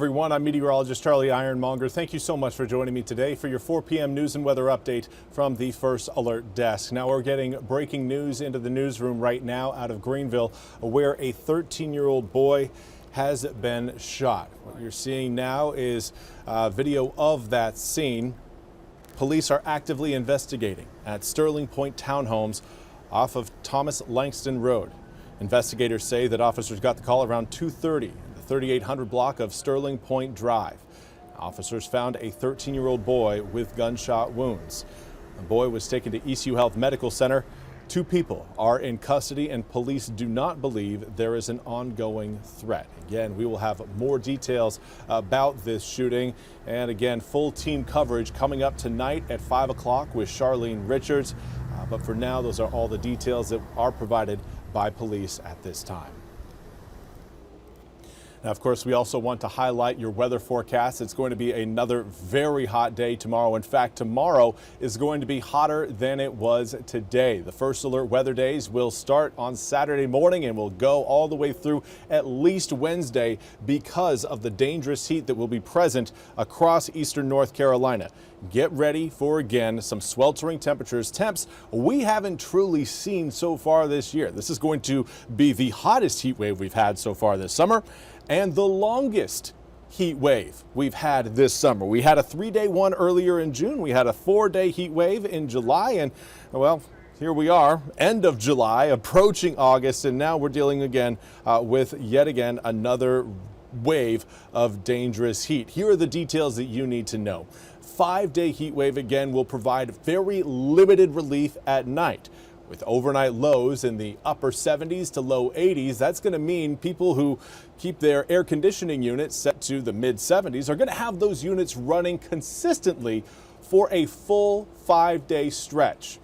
Everyone, I'm meteorologist Charlie Ironmonger. Thank you so much for joining me today for your 4 p.m. news and weather update from the First Alert Desk. Now we're getting breaking news into the newsroom right now out of Greenville, where a 13-year-old boy has been shot. What you're seeing now is video of that scene. Police are actively investigating at Sterling Point Townhomes off of Thomas Langston Road. Investigators say that officers got the call around 2:30. 3800 block of Sterling Point Drive. Officers found a 13-year-old boy with gunshot wounds. The boy was taken to ECU Health Medical Center. 2 people are in custody and police do not believe there is an ongoing threat. Again, we will have more details about this shooting and again, full team coverage coming up tonight at 5 o'clock with Charlene Richards. But for now, those are all the details that are provided by police at this time. Now, of course, we also want to highlight your weather forecast. It's going to be another very hot day tomorrow. In fact, tomorrow is going to be hotter than it was today. The First Alert weather days will start on Saturday morning and will go all the way through at least Wednesday because of the dangerous heat that will be present across eastern North Carolina. Get ready for, again, some sweltering temperatures. Temps we haven't truly seen so far this year. This is going to be the hottest heat wave we've had so far this summer and the longest heat wave we've had this summer. We had a 3-day one earlier in June. We had a 4-day heat wave in July. And, well, here we are, end of July, approaching August. And now we're dealing again with yet again another wave of dangerous heat. Here are the details that you need to know. 5-day heat wave again will provide very limited relief at night. With overnight lows in the upper 70s to low 80s, that's going to mean people who keep their air conditioning units set to the mid 70s are going to have those units running consistently for a full 5-day stretch.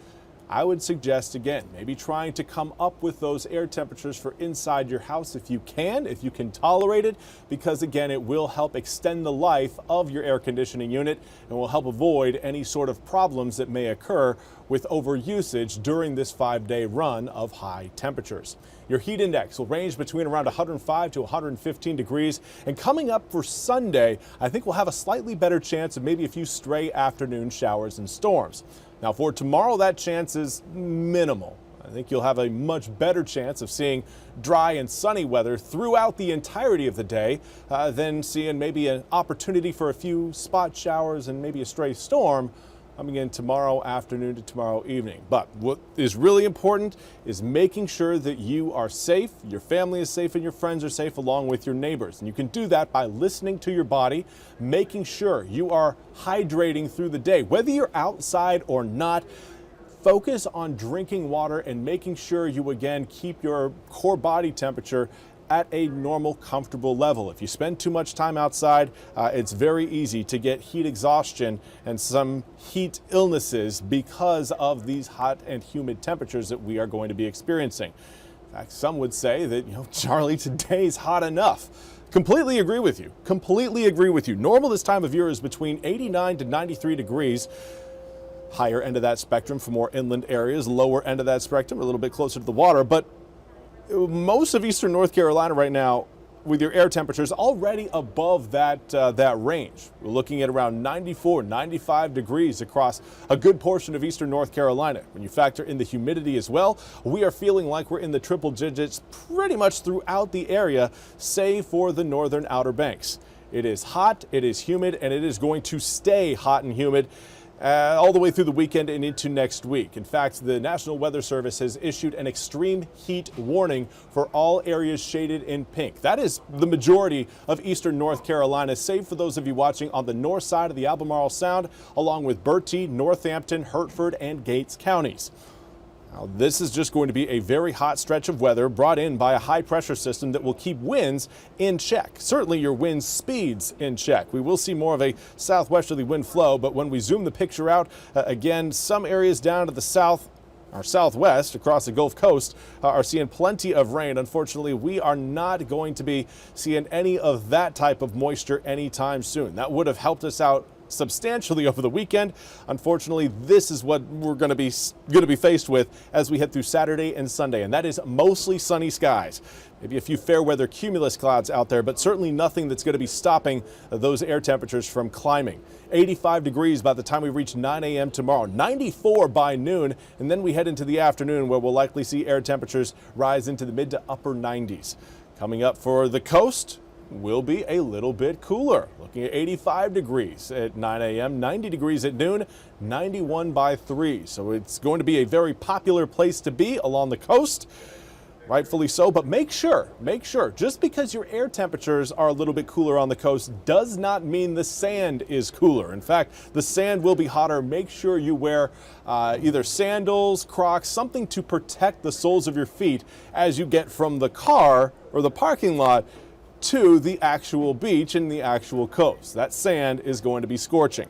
I would suggest, again, maybe trying to come up with those air temperatures for inside your house if you can tolerate it, because again, it will help extend the life of your air conditioning unit and will help avoid any sort of problems that may occur with overusage during this 5-day run of high temperatures. Your heat index will range between around 105 to 115 degrees. And coming up for Sunday, I think we'll have a slightly better chance of maybe a few stray afternoon showers and storms. Now for tomorrow, that chance is minimal. I think you'll have a much better chance of seeing dry and sunny weather throughout the entirety of the day than seeing maybe an opportunity for a few spot showers and maybe a stray storm coming in tomorrow afternoon to tomorrow evening. But what is really important is making sure that you are safe, your family is safe, and your friends are safe along with your neighbors. And you can do that by listening to your body, making sure you are hydrating through the day. Whether you're outside or not, focus on drinking water and making sure you again keep your core body temperature at a normal, comfortable level. If you spend too much time outside, it's very easy to get heat exhaustion and some heat illnesses because of these hot and humid temperatures that we are going to be experiencing. In fact, some would say that, Charlie, today's hot enough. Completely agree with you. Completely agree with you. Normal this time of year is between 89 to 93 degrees. Higher end of that spectrum for more inland areas, lower end of that spectrum, a little bit closer to the water. But most of eastern North Carolina right now, with your air temperatures already above that range. We're looking at around 94, 95 degrees across a good portion of eastern North Carolina. When you factor in the humidity as well, we are feeling like we're in the triple digits pretty much throughout the area, save for the northern Outer Banks. It is hot, it is humid, and it is going to stay hot and humid all the way through the weekend and into next week. In fact, the National Weather Service has issued an extreme heat warning for all areas shaded in pink. That is the majority of eastern North Carolina, save for those of you watching on the north side of the Albemarle Sound, along with Bertie, Northampton, Hertford, and Gates counties. Now, this is just going to be a very hot stretch of weather brought in by a high pressure system that will keep winds in check. Certainly your wind speeds in check. We will see more of a southwesterly wind flow, but when we zoom the picture out, again, some areas down to the south or southwest across the Gulf Coast are seeing plenty of rain. Unfortunately, we are not going to be seeing any of that type of moisture anytime soon. That would have helped us out substantially over the weekend. Unfortunately, this is what we're going to be faced with as we head through Saturday and Sunday, and that is mostly sunny skies. Maybe a few fair weather cumulus clouds out there, but certainly nothing that's going to be stopping those air temperatures from climbing. 85 degrees by the time we reach 9 a.m. tomorrow, 94 by noon, and then we head into the afternoon where we'll likely see air temperatures rise into the mid to upper 90s. Coming up for the coast will be a little bit cooler, looking at 85 degrees at 9 a.m., 90 degrees at noon, 91 by 3. So it's going to be a very popular place to be along the coast. Rightfully so, but make sure, just because your air temperatures are a little bit cooler on the coast does not mean the sand is cooler. In fact, the sand will be hotter. Make sure you wear either sandals, Crocs, something to protect the soles of your feet as you get from the car or the parking lot to the actual beach and the actual coast. That sand is going to be scorching.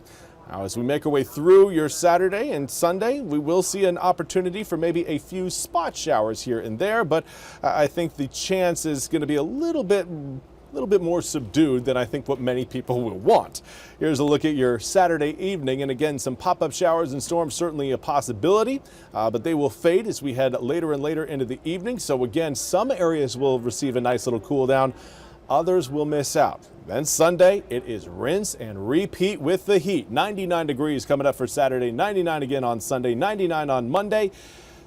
Now, as we make our way through your Saturday and Sunday, we will see an opportunity for maybe a few spot showers here and there, but I think the chance is going to be a little bit more subdued than I think what many people will want. Here's a look at your Saturday evening, and again, some pop-up showers and storms certainly a possibility, but they will fade as we head later and later into the evening. So again, some areas will receive a nice little cool down. Others will miss out. Then Sunday, it is rinse and repeat with the heat. 99 degrees coming up for Saturday, 99 again on Sunday, 99 on Monday.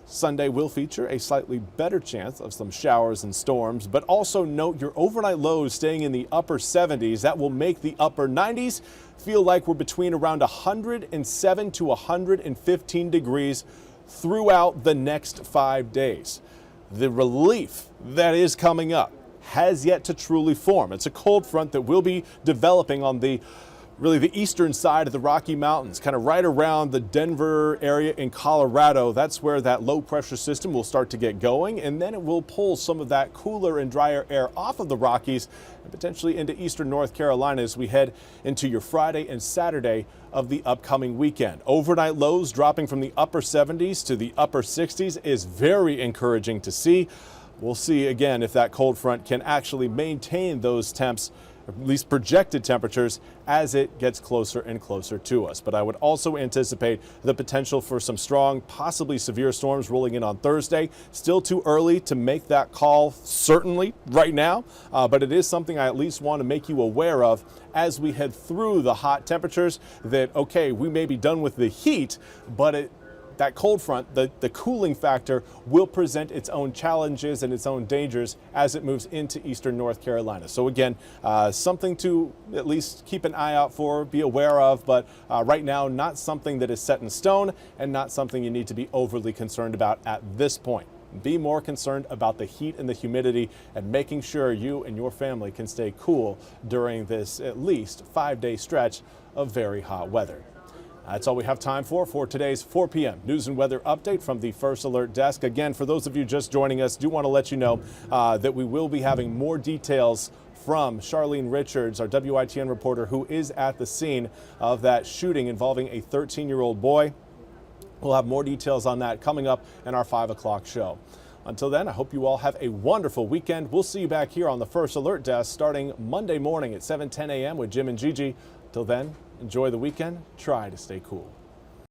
Sunday will feature a slightly better chance of some showers and storms, but also note your overnight lows staying in the upper 70s. That will make the upper 90s feel like we're between around 107 to 115 degrees throughout the next 5 days. The relief that is coming up has yet to truly form. It's a cold front that will be developing on the eastern side of the Rocky Mountains, kind of right around the Denver area in Colorado. That's where that low pressure system will start to get going, and then it will pull some of that cooler and drier air off of the Rockies and potentially into eastern North Carolina as we head into your Friday and Saturday of the upcoming weekend. Overnight lows dropping from the upper 70s to the upper 60s is very encouraging to see. We'll see again if that cold front can actually maintain those temps, at least projected temperatures, as it gets closer and closer to us. But I would also anticipate the potential for some strong, possibly severe storms rolling in on Thursday. Still too early to make that call, certainly right now, but it is something I at least want to make you aware of as we head through the hot temperatures, that, okay, we may be done with the heat, but that cold front, the cooling factor, will present its own challenges and its own dangers as it moves into eastern North Carolina. So again, something to at least keep an eye out for, be aware of, but right now, not something that is set in stone and not something you need to be overly concerned about at this point. Be more concerned about the heat and the humidity and making sure you and your family can stay cool during this at least 5-day stretch of very hot weather. That's all we have time for today's 4 p.m. news and weather update from the First Alert Desk. Again, for those of you just joining us, do want to let you know that we will be having more details from Charlene Richards, our WITN reporter, who is at the scene of that shooting involving a 13-year-old boy. We'll have more details on that coming up in our 5 o'clock show. Until then, I hope you all have a wonderful weekend. We'll see you back here on the First Alert Desk starting Monday morning at 7:10 a.m. with Jim and Gigi. Till then, enjoy the weekend. Try to stay cool.